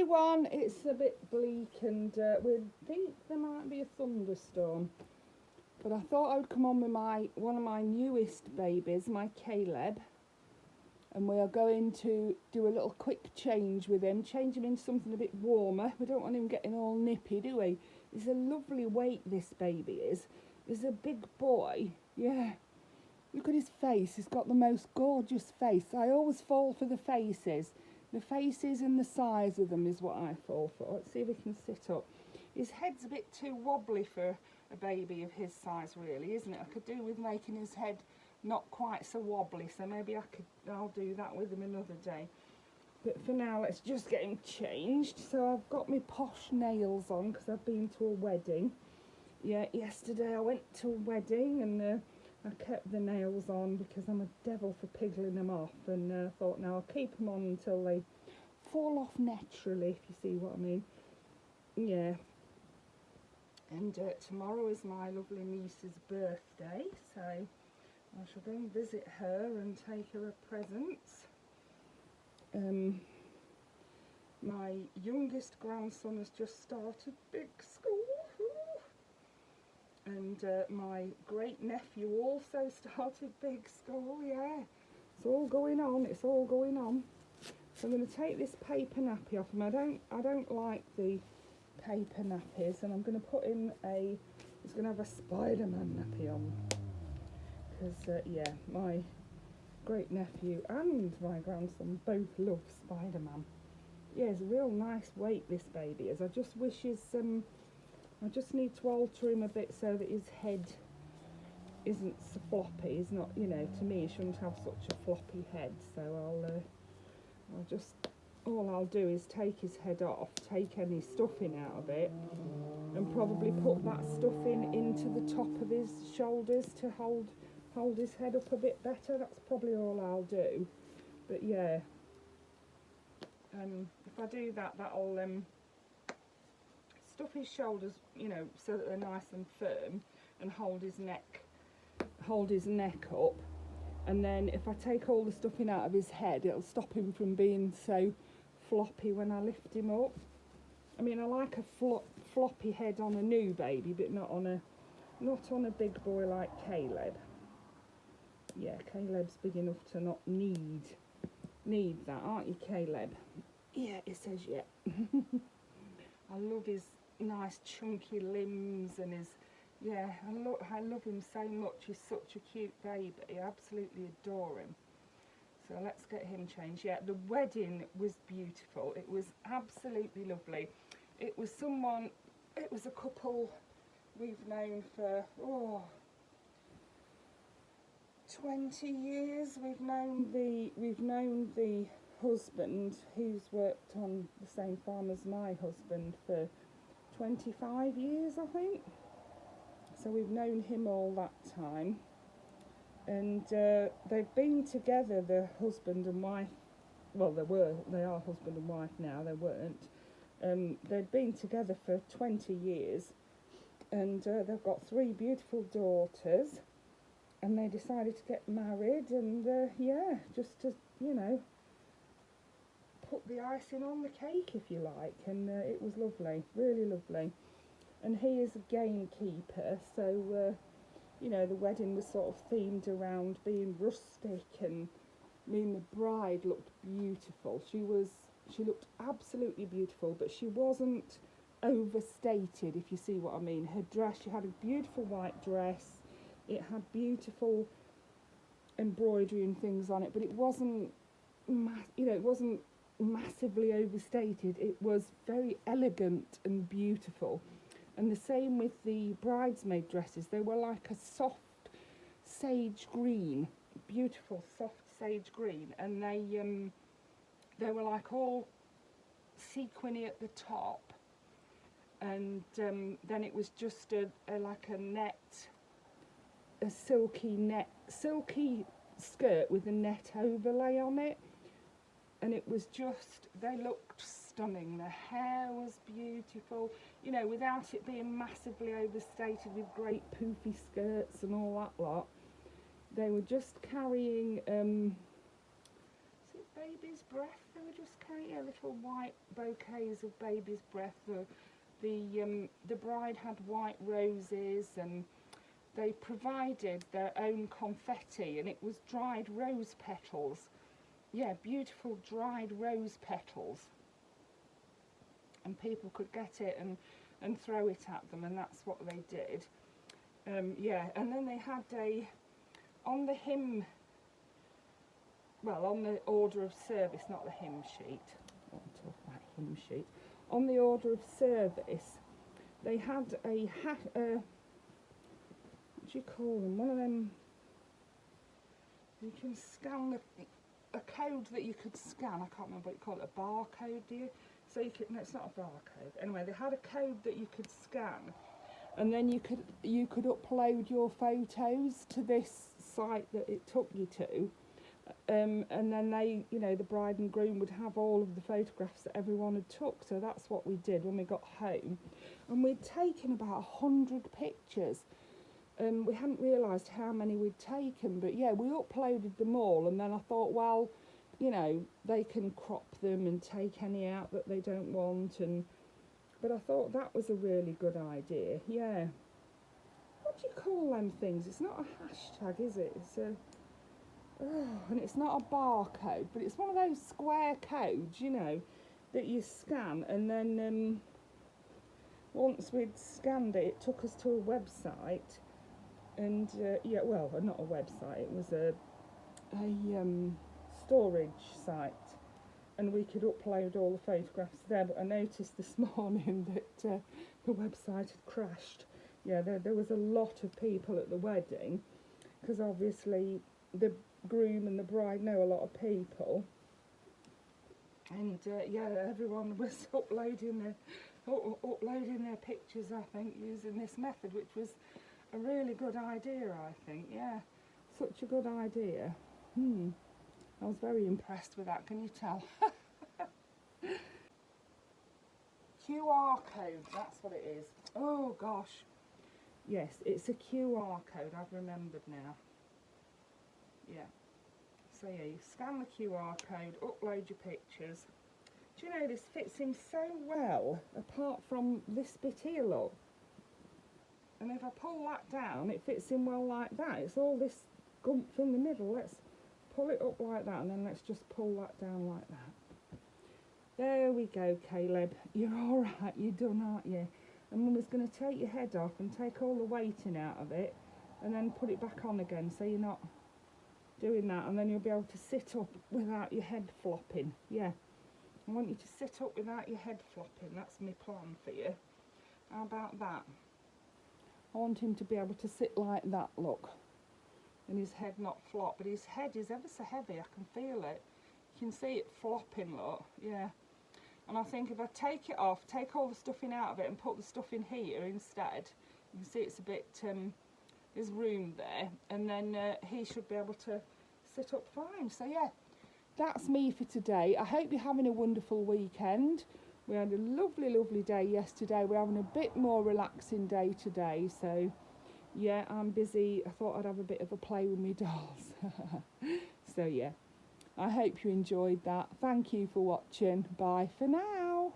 one. It's a bit bleak and we think there might be a thunderstorm. But I thought I would come on with one of my newest babies, my Caleb. And we are going to do a little quick change with him. Change him into something a bit warmer. We don't want him getting all nippy, do we? He's a lovely weight, this baby is. He's a big boy. Yeah. Look at his face. He's got the most gorgeous face. I always fall for the faces. The faces and the size of them is what I fall for. Let's see if he can sit up. His head's a bit too wobbly for a baby of his size, really, isn't it? I could do with making his head not quite so wobbly, so maybe I'll do that with him another day. But for now, let's just get him changed. So I've got my posh nails on because I've been to a wedding. Yeah, yesterday I went to a wedding and I kept the nails on because I'm a devil for piggling them off, and thought, now I'll keep them on until they fall off naturally, if you see what I mean. Yeah. And tomorrow is my lovely niece's birthday, so I shall go and visit her and take her a present. My youngest grandson has just started big school. And my great nephew also started big school, yeah. It's all going on, it's all going on. So I'm going to take this paper nappy off him. I don't like the paper nappies, and I'm going to put in he's going to have a Spider-Man nappy on. Because, yeah, my great nephew and my grandson both love Spider-Man. Yeah, it's a real nice weight, this baby is. I just wish I just need to alter him a bit so that his head isn't so floppy. He's not, you know, to me he shouldn't have such a floppy head. So all I'll do is take his head off, take any stuffing out of it, and probably put that stuffing into the top of his shoulders to hold his head up a bit better. That's probably all I'll do. But yeah, if I do that, that'll stuff his shoulders, you know, so that they're nice and firm, and hold his neck up. And then if I take all the stuffing out of his head, it'll stop him from being so floppy when I lift him up. I mean, I like a floppy head on a new baby, but not on a big boy like Caleb. Yeah, Caleb's big enough to not need that, aren't you, Caleb? Yeah, it says yeah. I love his nice chunky limbs and his, yeah, I love him so much. He's such a cute baby. I absolutely adore him. So let's get him changed. Yeah, the wedding was beautiful. It was absolutely lovely. It was a couple we've known for 20 years. We've known the husband, who's worked on the same farm as my husband for 25 years, I think. So we've known him all that time. And they've been together, the husband and wife. Well, they are husband and wife now. They weren't. They'd been together for 20 years, and they've got 3 beautiful daughters. And they decided to get married, and yeah, just to, you know, put the icing on the cake, if you like. And it was lovely, really lovely. And he is a gamekeeper, so you know, the wedding was sort of themed around being rustic, and I mean, the bride looked beautiful. She looked absolutely beautiful, but she wasn't overstated, if you see what I mean. Her dress, she had a beautiful white dress. It had beautiful embroidery and things on it, but it wasn't, it wasn't massively overstated. It was very elegant and beautiful. And the same with the bridesmaid dresses. They were like a soft sage green, beautiful soft sage green, and they were like all sequiny at the top, and then it was just like a net, a silky skirt with a net overlay on it, and it was just, they looked stunning. The hair was beautiful, you know, without it being massively overstated with great poofy skirts and all that lot. They were just carrying, is it baby's breath? They were just kind of little white bouquets of baby's breath. The bride had white roses, and they provided their own confetti, and it was dried rose petals. Yeah, beautiful dried rose petals. And people could get it and throw it at them, and that's what they did. Yeah, and then they had on the hymn, well, on the order of service, not the hymn sheet. I want to talk about hymn sheet. On the order of service, they had what do you call them? One of them. You can scan a code that you could scan. I can't remember what you call it. A barcode, do you? So you could. No, it's not a barcode. Anyway, they had a code that you could scan, and then you could upload your photos to this site that it took you to. And then they, the bride and groom would have all of the photographs that everyone had took. So that's what we did when we got home. And we'd taken about 100 pictures. We hadn't realised how many we'd taken. But yeah, we uploaded them all. And then I thought, well, they can crop them and take any out that they don't want. But I thought that was a really good idea. Yeah. What do you call them things? It's not a hashtag, is it? It's a... Oh, and it's not a barcode, but it's one of those square codes, that you scan, and then once we'd scanned it, it took us to a website, and yeah, well, not a website, it was a storage site, and we could upload all the photographs there. But I noticed this morning that the website had crashed. Yeah, there was a lot of people at the wedding, because obviously the groom and the bride know a lot of people, and yeah, everyone was uploading their pictures, I think, using this method, which was a really good idea, I think. Yeah, such a good idea. I was very impressed with that, can you tell? QR code, that's what it is. Oh gosh, yes, it's a QR code, I've remembered now. Yeah, so yeah, you scan the QR code, upload your pictures. Do you know, this fits in so well, apart from this bit here, look. And if I pull that down, it fits in well like that. It's all this gumph in the middle. Let's pull it up like that, and then let's just pull that down like that. There we go, Caleb. You're all right, you're done, aren't you? And Mum's going to take your head off and take all the weighting out of it, and then put it back on again, so you're not doing that, and then you'll be able to sit up without your head flopping. Yeah, I want you to sit up without your head flopping. That's my plan for you. How about that? I want him to be able to sit like that, look, and his head not flop. But his head is ever so heavy, I can feel it. You can see it flopping, look. Yeah, and I think if I take it off, take all the stuffing out of it and put the stuff in here instead, you can see it's a bit there's room there, and then he should be able to sit up fine. So yeah, that's me for today. I hope you're having a wonderful weekend. We had a lovely day yesterday. We're having a bit more relaxing day today, so yeah, I'm busy. I thought I'd have a bit of a play with my dolls. So yeah, I hope you enjoyed that. Thank you for watching. Bye for now.